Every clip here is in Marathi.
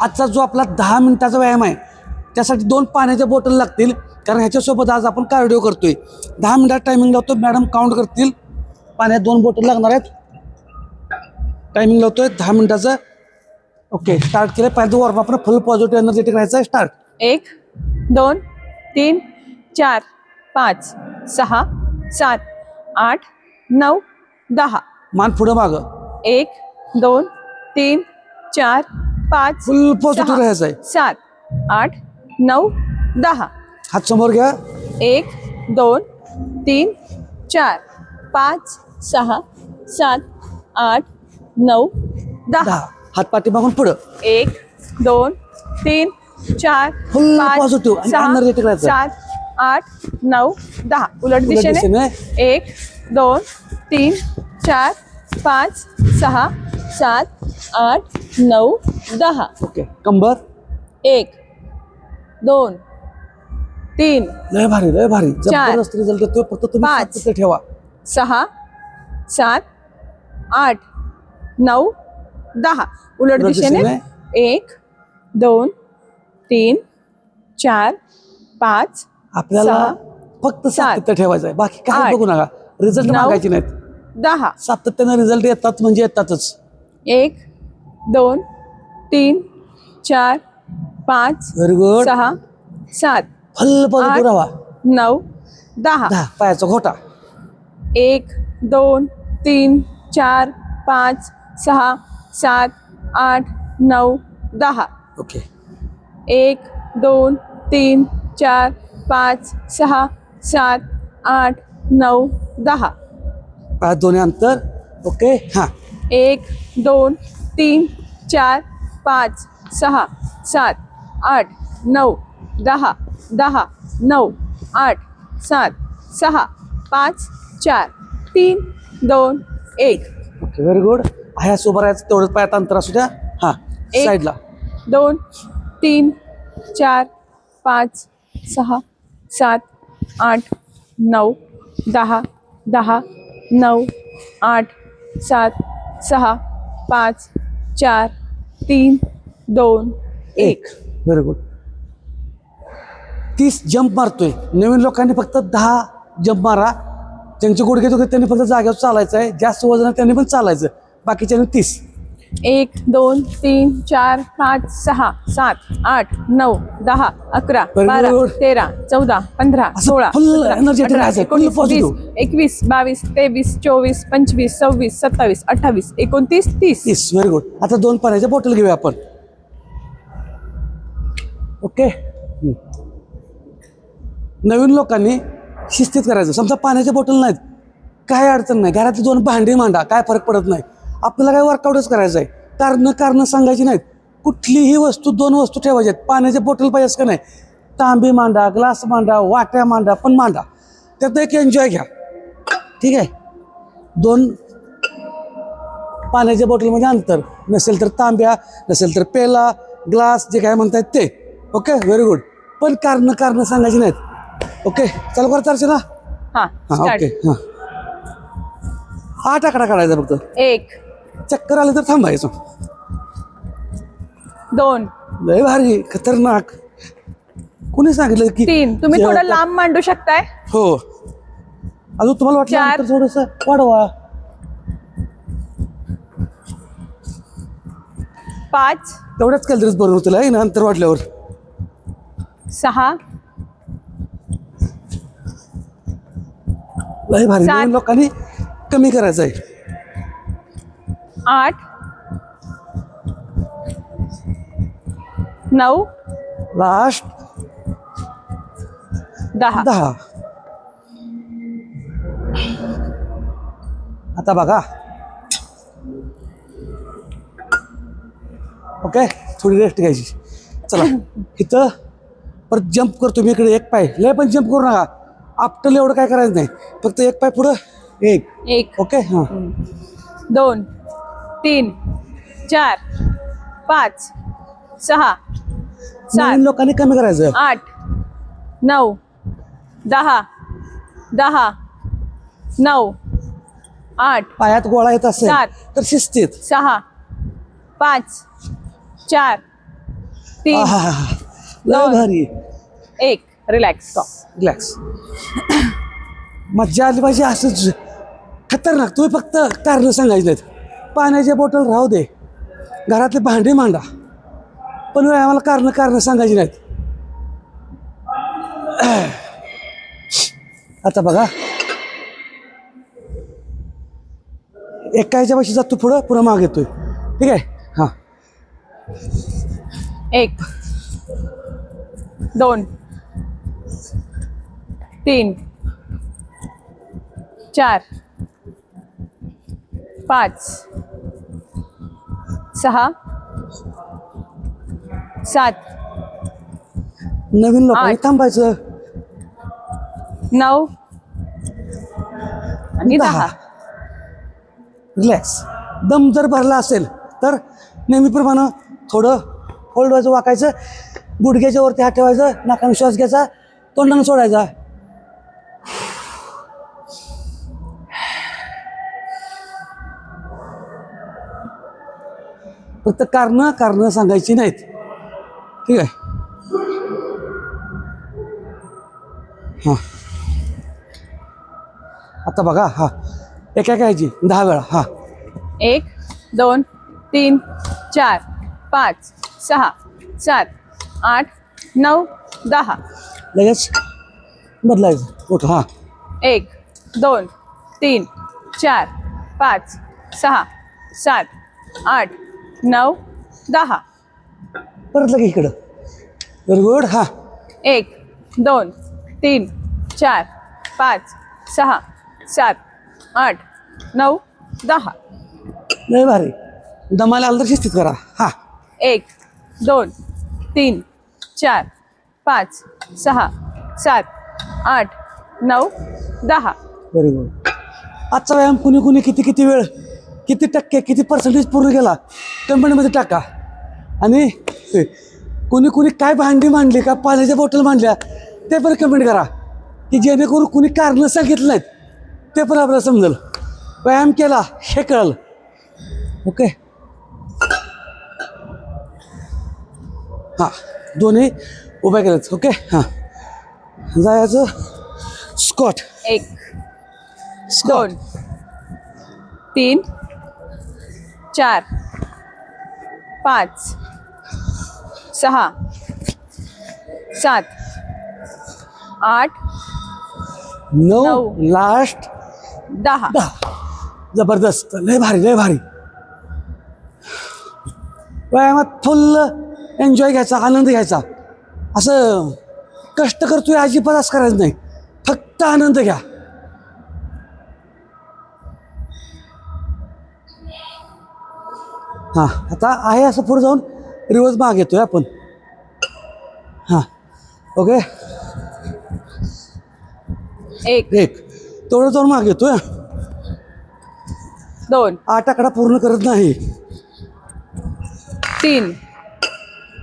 आजचा जो आपला 10 मिनिटाचा व्यायाम आहे त्यासाठी 2 पाण्याच्या बॉटल लागतील, कारण ह्याच्यासोबत आज आपण कार्डिओ करतोय. 10 मिनिटात टायमिंग लावतो, मॅडम काउंट करतील. पाण्यात 2 बॉटल लागणार आहेत. टायमिंग लावतोय 10 मिनिटाचं. ओके, स्टार्ट केलं. पहिल्यांदा वॉर्म आपण फुल पॉझिटिव्ह एनर्जेटिक राहायचं आहे. स्टार्ट. 1 2 3 4 5 6 7 8 9 10. मान पुढं मागं. 1 2 3 4 5 फुल पॉझिटिव्ह राहायचं आहे. 7 8 9 10. हात समोर घ्या. 1 2 3 4 5 6 7 8 9 10. हात पाठीमागून पुढं. 1 2 3 4 फुल 5 पॉझिटिव्ह आणि 6 एनर्जेटिक राहायचं. 7 8 9 10. उलट दिशेने. 1 2 3 4 5 6 7 8 9 10. ओके, कंबर. 1 2 3 लय भारी लय भारी. जबरदस्त रिझल्ट येतोय. फक्त तुम्ही 5 सातत्य ठेवा. 6 7 8 9 10. उलट दिशेने. 1 2 3 4 5 आपल्याला 6 फक्त 7 सातत्य ठेवायचं आहे, बाकी काय 8 बघू नका. रिझल्ट 9 मागायचे नाहीत. 10. सातत्याने रिझल्ट येतात म्हणजे येतातच. 1 2 3 4 5 व्हेरी गुड. 6 7 फुल पॉझिटिव्ह राहा. 9 10. 10 पायाचा घोटा. 1 2 3 4 5 6 7 8 9 10. ओके, 1 2 3 4 5 6 7 8 9 10. पायात दोन्ही अंतर. ओके, हां. 1 2 3 4 5 6 7 8 9 10 10 9 8 7 6 5 4 3 2 1. Okay, very good. ह्या उभं राहायचं, तेवढंच पायात अंतर असू द्या. हां, एक. साईडला. 2 3 4 5 6 7 8 9 10 10 9 8 7 6 5 4 3 2 1. Very good. 30 जंप मारतोय. नवीन लोकांनी फक्त 10 जंप मारा. ज्यांचे गुडघे दुखत त्यांनी फक्त जागेवर चालायचं आहे. जास्त वजन आहे त्यांनी पण चालायचं. बाकीच्यांनी 30. 1 2 3 4 5 6 7 8 9 10 11 Very 12 good. 13 14 15 असं 16 full 17 energetic 18 राहायचं, full 19 positive. 20 21 22 23 24 25 26 27 28 29 30. 30. Very good. आता 2 पाण्याच्या बॉटल घेऊया आपण. ओके. नवीन लोकांनी शिस्तीत करायचं. समजा पाण्याच्या बॉटल नाहीत, काय अडचण नाही. घरातली 2 भांडी मांडा, काय फरक पडत नाही. आपल्याला काय वर्कआउटच करायचं आहे. कारण सांगायची नाहीत. कुठलीही वस्तू 2 वस्तू ठेवायच्या आहेत. पाण्याच्या बॉटल पाहिजेच का नाही. तांबी मांडा, ग्लास मांडा, वाट्या मांडा, पण मांडा. त्यात एक एन्जॉय घ्या. ठीक आहे. 2 पाण्याच्या बॉटलमध्ये अंतर नसेल तर तांब्या, नसेल तर पेला, ग्लास, जे काय म्हणतायत ते. Okay, very good. पण कारण सांगायची नाहीत. ओके, चालू करा चर्चेला. हां हां, ओके. स्टार्ट. हां, 8 आकडा काढायचा फक्त. 1 चक्कर आले तर थांबायचं. 2 लय भारी, खतरनाक. कोणी सांगितलं की 3. तुम्ही थोडं लांब मांडू शकताय. हो, अजून तुम्हाला वाटलं 4. अंतर थोडंसं वाढवा. 5 तेवढ्याच कॅलरीज बरोबर होतील आहे ना अंतर वाढल्यावर. 6 लय भारी. 7. नवीन लोकांनी कमी करायचं आहे. 8 9 लास्ट 10. 10. आता बघा. ओके, थोडी रेस्ट घ्यायची. चला इथं परत जंप करतो मी. इकडे एक पाय. लय पण जंप करू नका. आपटल एवढं काय करायचं नाही. फक्त एक पाय पुढं. 1 ओके. हां, 2 3 4 5 6 नवीन 7 लोकांनी कमी करायचं. 8 9 10 10 9 8 पायात गोळा येत असेल 7 तर शिस्तीत. 6 5 4 तीन आहा, लय दोन. भारी. एक. Relax stop. रिलॅक्स. मज्जा आली पाहिजे असंच खतरनाक. तुम्ही फक्त कारण सांगायचे नाहीत. पाण्याचे बॉटल राहू दे, घरातले भांडे मांडा, पण आम्हाला कारण सांगायची नाहीत. आता बघा, एका ह्याच्या जातो पुढं, पुढं माग येतोय. ठीक आहे. हां. 1 2 3 4 5 6 7 नवीन लोकांनी 8. थांबायचं. 9 आणि 10. रिलॅक्स. दम जर भरला असेल तर नेहमीप्रमाणे थोडं होल्ड व्हायचं, वाकायचं, गुडघ्याच्या वरती हात ठेवायचं, नाकाने श्वास घ्यायचा, तोंडानं सोडायचा. फक्त कारण सांगायची नाहीत. ठीक आहे. हां. आता बघा. हां. एका घ्यायची 10 वेळा. हां. 1 2 3 4 5 6 7 8 9 10. लगेच बदलायचं. ओके. हां. 1 2 3 4 5 6 7 8 9 10. परत लगे इकडं. Very good. हां. 1 2 3 4 5 6 7 8 9 10. लय भारी. दमाला आलं तर शिस्तीत करा. हां. 1 2 3 4 5 6 7 8 9 10. Very good. आजचा व्यायाम कुणी किती वेळ, किती टक्के, किती पर्सेंटेज पूर्ण केला कंपनीमध्ये टाका. आणि कुणी काय भांडी मांडली का पाण्याच्या बॉटल मांडल्या ते पण कमेंट करा, की जेणेकरून कुणी कारणं सांगितलं नाहीत ते पण आपल्याला समजेल. व्यायाम केला हे कळलं. ओके. हां. दोन्ही उभ्या केल्यात. ओके. हां. जायचं स्कॉट. 1 2 3 4 5 6 7 8 9. नऊ. लास्ट 10. 10. जबरदस्त. लय भारी. व्यायामात फुल एन्जॉय घ्यायचा, आनंद घ्यायचा. असं कष्ट करतोय अजिबात असं करायचं नाही. फक्त आनंद घ्या. हां. आता आहे असं पुढे जाऊन रिवर्स माग येतोय आपण. हां. ओके. 1 तेवढं जाऊन माग येतोय. 2 8 आकडा पूर्ण करत नाही. 3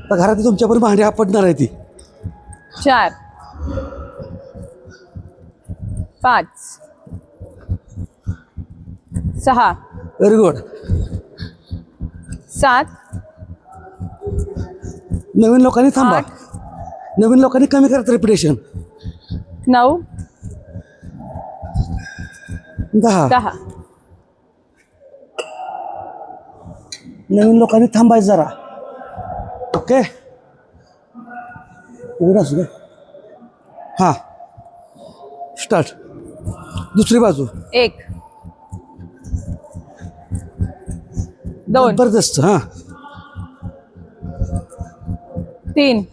तर घरात तुमच्यापर्यंत भांडी आपटणार आहे ती. 4 5 6 व्हेरी गुड. 7 नवीन लोकांनी थांबा. 8 नवीन लोकांनी कमी करत रिपिटेशन. 9 10. 10. नवीन लोकांनी थांबायचं जरा. ओके. उघड असू दे. हां. स्टार्ट. दुसरी बाजू. 1 2 जबरदस्त. हां. 3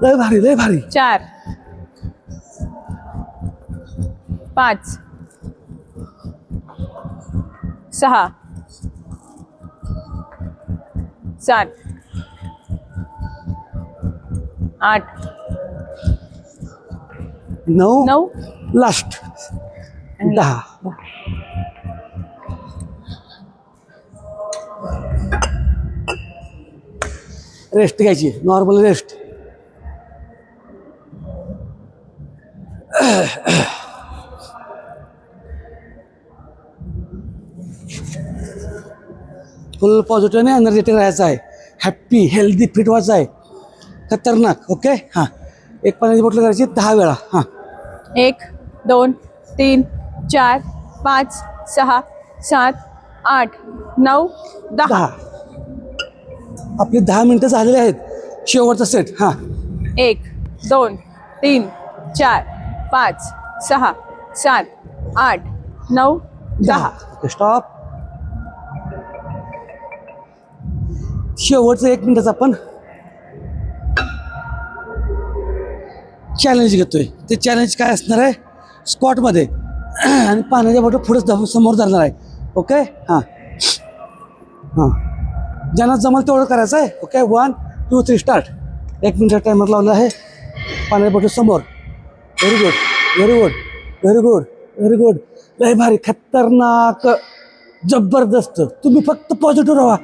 लय भारी. 4 5 6 7 8 9. 9 लास्ट 10. रेस्ट घ्यायची. Normal rest. फुल पॉझिटिव्ह आणि एनर्जेटिक राहायचं आहे. हॅप्पी हेल्दी फिट व्हायचं आहे. खतरनाक. ओके हां, एक पाण्याची बॉटल करायची 10 वेळा. हां 1 2 3 4 5 6 7 8 9 10. 10. आपली 10 मिनटं झालेली आहेत. शेवटचा सेट. हां 1 2 3 4 5 6 7 8 9 10. Okay stop. शेवटचं 1 मिनिटाचं आपण चॅलेंज घेतोय. ते चॅलेंज काय असणार आहे, स्क्वॉटमध्ये आणि पाण्याच्या बॉटल पुढे समोर धरणार आहे. ओके हां हां, ज्यांना जमल तेवढं करायचं आहे. Okay 1 2 3 start. 1 मिनिट टायमर लावला आहे. पाण्याच्या बॉटल समोर. Very good very good very good very good. लय भारी, खतरनाक, जबरदस्त. तुम्ही फक्त पॉझिटिव्ह राहा,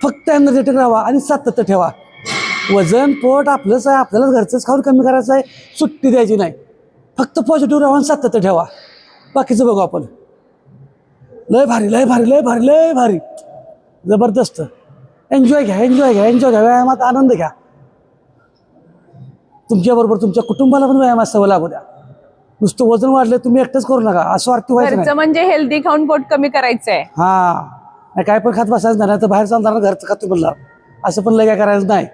फक्त एनर्जेटिक राहा आणि सातत्य ठेवा. वजन पोट आपलंच आहे, आपल्यालाच घरचंच खाऊन कमी करायचं आहे. सुट्टी द्यायची नाही, फक्त पॉझिटिव्ह राहा आणि सातत्य ठेवा. बाकीचं बघू आपण. लय भारी लय भारी लय भारी लय भारी, जबरदस्त. एन्जॉय घ्या एन्जॉय घ्या एन्जॉय घ्या. व्यायामात आनंद घ्या. तुमच्याबरोबर तुमच्या कुटुंबाला पण व्यायामात सवय लागू द्या. नुसतं वजन वाढलं तुम्ही एकटंच करू नका, असं वाटतं व्हायचं नाही. घरचं म्हणजे हेल्दी खाऊन पोट कमी करायचंय. हां, नाही काय पण खात बसायचं नाही, तर बाहेर चालणार घरचं खातो म्हणलं असं पण लय काय करायचं नाही.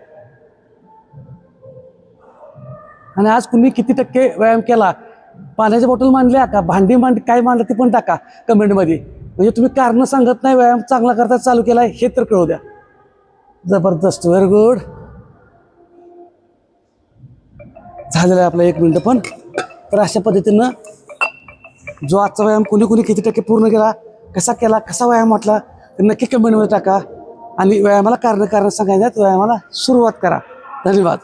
आणि आज कुणी किती टक्के व्यायाम केला, पाण्याच्या बॉटल मांडल्या का, भांडी मांड काय मांडलं ते पण टाका कमेंटमध्ये. म्हणजे तुम्ही कारणं सांगत नाही, व्यायाम चांगला करता चालू केला आहे हे तर कळू द्या. जबरदस्त व्हेरी गुड. झालेलं आहे आपलं 1 मिनिट पण. तर अशा पद्धतीनं जो आजचा व्यायाम कुणी किती टक्के पूर्ण केला, कसा व्यायाम वाटला तर नक्की कमेंटमध्ये टाका. आणि व्यायामाला कारण सांगायचं, व्यायामाला सुरुवात करा. धन्यवाद.